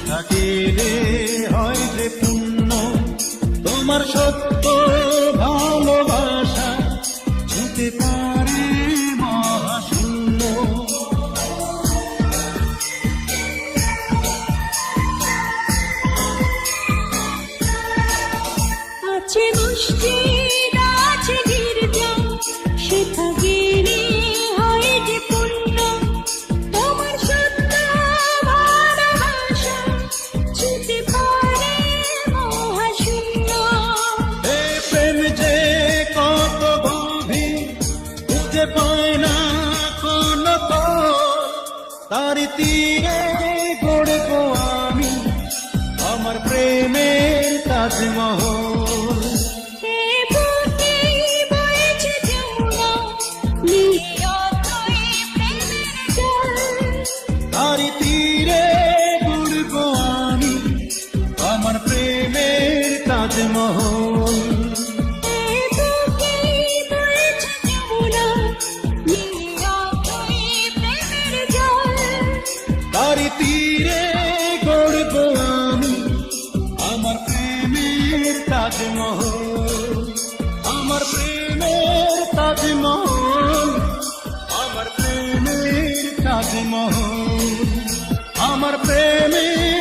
থাকিলে হয় যে পুণ্য। তোমার সত্য ভালোবাসা হতে পারে মহাশূন্য। আছে মসজিদ আছে গির্জা, সেথা গেলে হয় যে পুণ্য। তোমার সত্য ভালোবাসা ছুঁতে পারে মহাশূন্য। এ প্রেম যে কত গভীর খুঁজে পায় না কোন তারি তীরে গড়ব আমি আমার প্রেমের তাজমহল। এ বুকে বইছে যমুনা, নীল অথই প্রেমের জল। তারি তীরে গড়ব আমি আমার প্রেমের তাজমহল। এ বুকে বইছে যমুনা, নীল অথই প্রেমের জল। তারি তীরে গড়ব আমি আমার প্রেমের তাজমহল। আমার প্রেমের তাজমহল, আমার প্রেমের তাজমহল, আমার প্রেমের